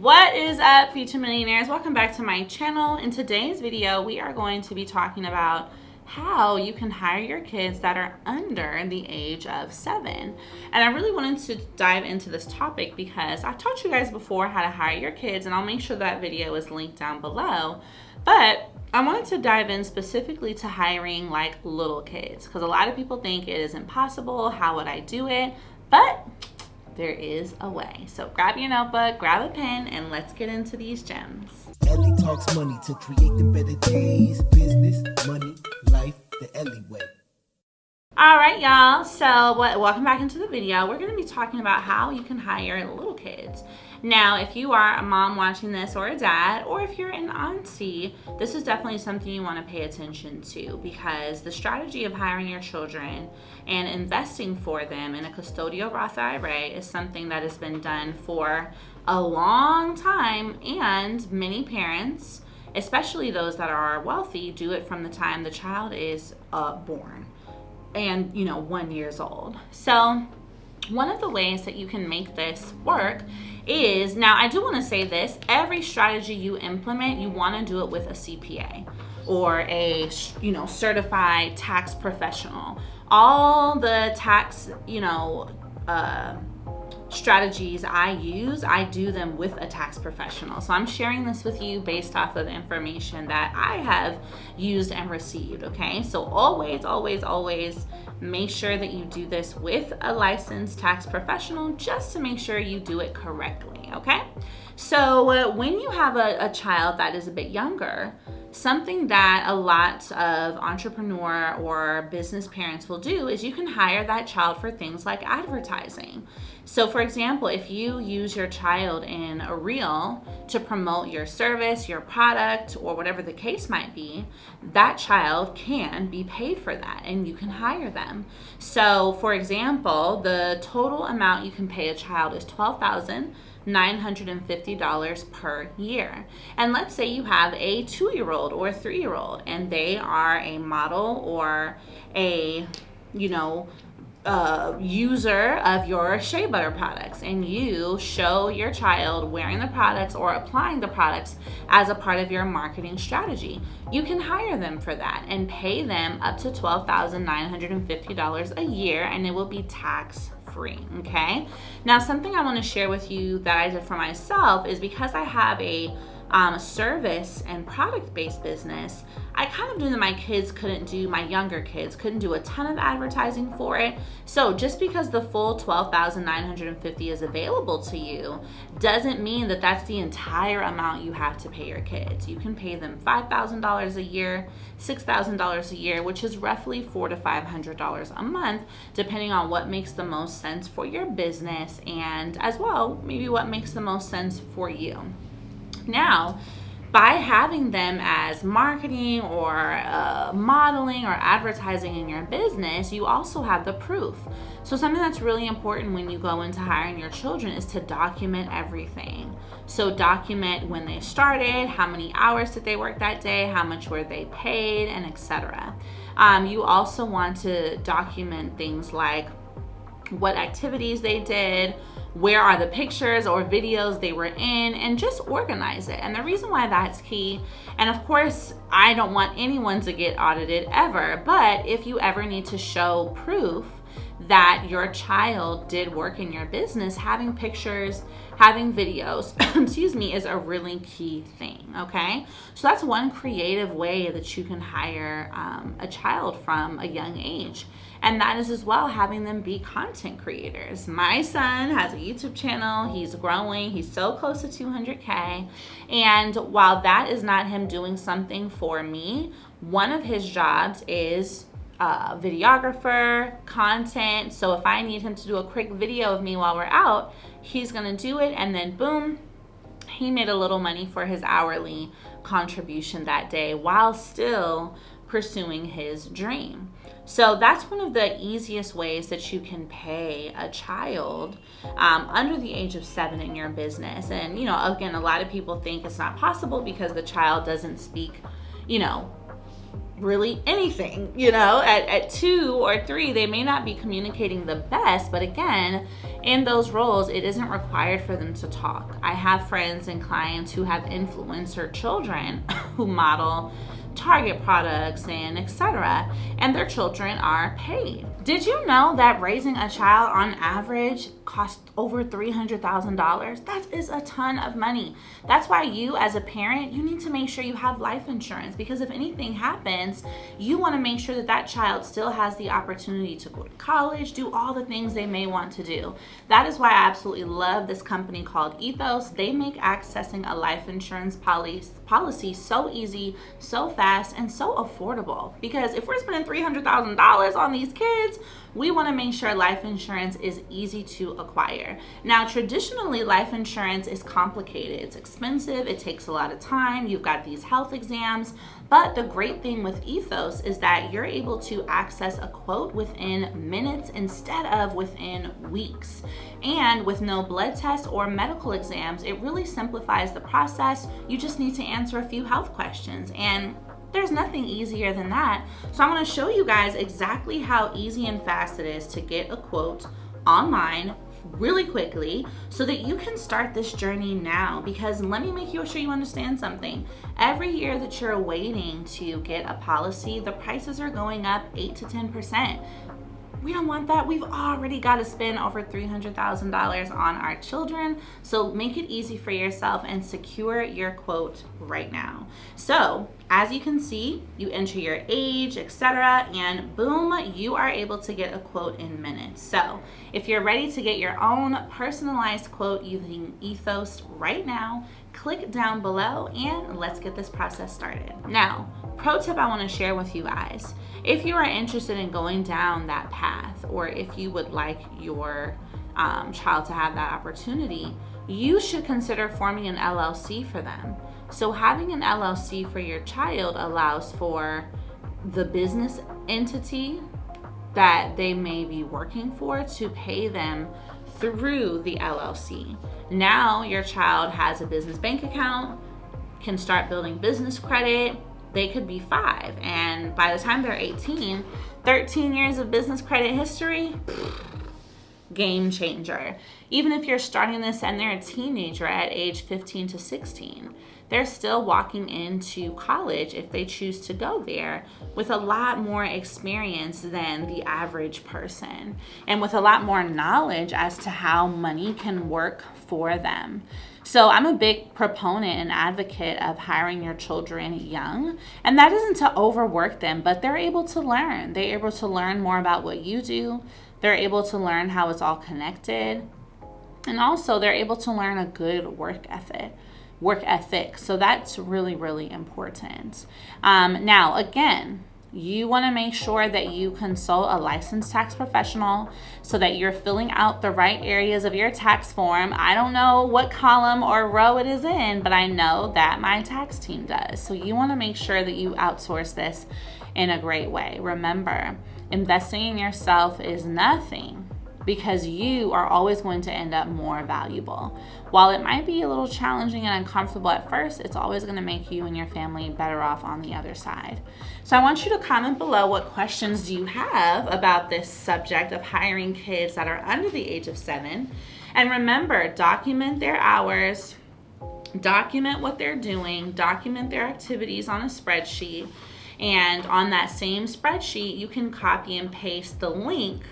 What is up, future millionaires? Welcome back to my channel. In today's video, we are going to be talking about how you can hire your kids that are under the age of 7. And I really wanted to dive into this topic because I've taught you guys before how to hire your kids, and I'll make sure that video is linked down below. But I wanted to dive in specifically to hiring like little kids because a lot of people think it is impossible. How would I do it? But there is a way. So grab your notebook, grab a pen, and let's get into these gems. Ellie talks money to create them better days. Business, money, life, the Ellie way. All right, y'all. So welcome back into the video. We're going to be talking about how you can hire little kids. Now, if you are a mom watching this or a dad, or if you're an auntie, this is definitely something you want to pay attention to because the strategy of hiring your children and investing for them in a custodial Roth IRA is something that has been done for a long time, and many parents, especially those that are wealthy, do it from the time the child is born and 1 year old. So one of the ways that you can make this work is, now I do want to say this, every strategy you implement, you want to do it with a CPA or a certified tax professional. All the tax strategies I do them with a tax professional. So I'm sharing this with you based off of information that I have used and received, okay? So always make sure that you do this with a licensed tax professional just to make sure you do it correctly, okay? So when you have a child that is a bit younger, something that a lot of entrepreneur or business parents will do is you can hire that child for things like advertising. So for example, if you use your child in a reel to promote your service, your product, or whatever the case might be, that child can be paid for that and you can hire them. So for example, the total amount you can pay a child is $12,950 per year. And let's say you have a 2-year-old or a 3-year-old and they are a model or a, user of your shea butter products, and you show your child wearing the products or applying the products as a part of your marketing strategy. You can hire them for that and pay them up to $12,950 a year, and it will be tax free, okay? Now, something I want to share with you that I did for myself is because I have a service and product-based business, I kind of knew that my younger kids couldn't do a ton of advertising for it. So just because the full $12,950 is available to you doesn't mean that that's the entire amount you have to pay your kids. You can pay them $5,000 a year, $6,000 a year, which is roughly $400 to $500 a month, depending on what makes the most sense for your business and as well, maybe what makes the most sense for you. Now, by having them as marketing or modeling or advertising in your business, you also have the proof. So something that's really important when you go into hiring your children is to document everything. So document when they started, how many hours did they work that day, how much were they paid, and etc. You also want to document things like what activities they did, where are the pictures or videos they were in, and just organize it. And the reason why that's key, and of course, I don't want anyone to get audited ever, but if you ever need to show proof that your child did work in your business, having pictures, having videos, is a really key thing, okay? So that's one creative way that you can hire a child from a young age. And that is as well having them be content creators. My son has a YouTube channel. He's growing. He's so close to 200K. And while that is not him doing something for me, one of his jobs is videographer, content. So if I need him to do a quick video of me while we're out, he's gonna do it, and then boom, he made a little money for his hourly contribution that day while still pursuing his dream. So that's one of the easiest ways that you can pay a child under the age of 7 in your business. And again, a lot of people think it's not possible because the child doesn't speak really anything, you know. At 2 or 3, they may not be communicating the best, but again, in those roles, it isn't required for them to talk. I have friends and clients who have influencer children who model Target products and etc., and their children are paid. Did you know that raising a child on average costs over $300,000? That is a ton of money. That's why you as a parent, you need to make sure you have life insurance, because if anything happens, you want to make sure that that child still has the opportunity to go to college, do all the things they may want to do. That is why I absolutely love this company called Ethos. They make accessing a life insurance policy so easy, so fast, and so affordable. Because if we're spending $300,000 on these kids, we want to make sure life insurance is easy to acquire. Now, traditionally, life insurance is complicated. It's expensive. It takes a lot of time. You've got these health exams. But the great thing with Ethos is that you're able to access a quote within minutes instead of within weeks. And with no blood tests or medical exams, it really simplifies the process. You just need to answer a few health questions, and there's nothing easier than that. So I'm going to show you guys exactly how easy and fast it is to get a quote online really quickly so that you can start this journey now. Because let me make sure you understand something. Every year that you're waiting to get a policy, the prices are going up 8 to 10%. We don't want that. We've already got to spend over $300,000 on our children. So make it easy for yourself and secure your quote right now. So as you can see, you enter your age, etc., and boom, you are able to get a quote in minutes. So if you're ready to get your own personalized quote using Ethos right now, click down below and let's get this process started. Now, pro tip I want to share with you guys. If you are interested in going down that path, or if you would like your child to have that opportunity, you should consider forming an LLC for them. So having an LLC for your child allows for the business entity that they may be working for to pay them through the LLC. Now your child has a business bank account, can start building business credit. They could be 5, and by the time they're 18, 13 years of business credit history, game changer. Even if you're starting this and they're a teenager at age 15 to 16, they're still walking into college, if they choose to go there, with a lot more experience than the average person, and with a lot more knowledge as to how money can work for them. So I'm a big proponent and advocate of hiring your children young, and that isn't to overwork them, but they're able to learn. They're able to learn more about what you do. They're able to learn how it's all connected, and also they're able to learn a good work ethic. So that's really, really important. Now, again, you want to make sure that you consult a licensed tax professional so that you're filling out the right areas of your tax form. I don't know what column or row it is in, but I know that my tax team does. So you want to make sure that you outsource this in a great way. Remember, investing in yourself is nothing, because you are always going to end up more valuable. While it might be a little challenging and uncomfortable at first, it's always going to make you and your family better off on the other side. So I want you to comment below, what questions do you have about this subject of hiring kids that are under the age of 7? And remember, document their hours, document what they're doing, document their activities on a spreadsheet. And on that same spreadsheet, you can copy and paste the link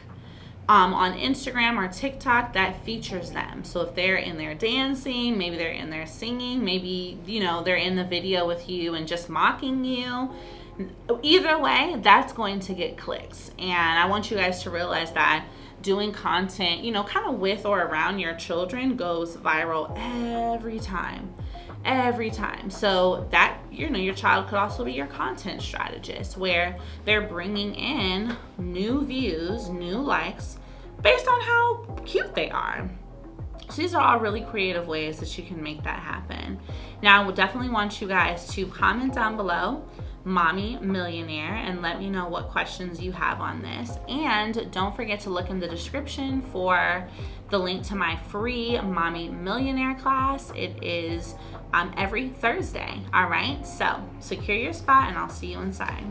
on Instagram or TikTok that features them. So if they're in there dancing, maybe they're in there singing, maybe, they're in the video with you and just mocking you. Either way, that's going to get clicks. And I want you guys to realize that doing content, kind of with or around your children goes viral every time. So that, your child could also be your content strategist, where they're bringing in new views, new likes, based on how cute they are. So these are all really creative ways that you can make that happen. Now, I would definitely want you guys to comment down below, Mommy Millionaire, and let me know what questions you have on this. And don't forget to look in the description for the link to my free Mommy Millionaire class. It is every Thursday. All right, so secure your spot and I'll see you inside.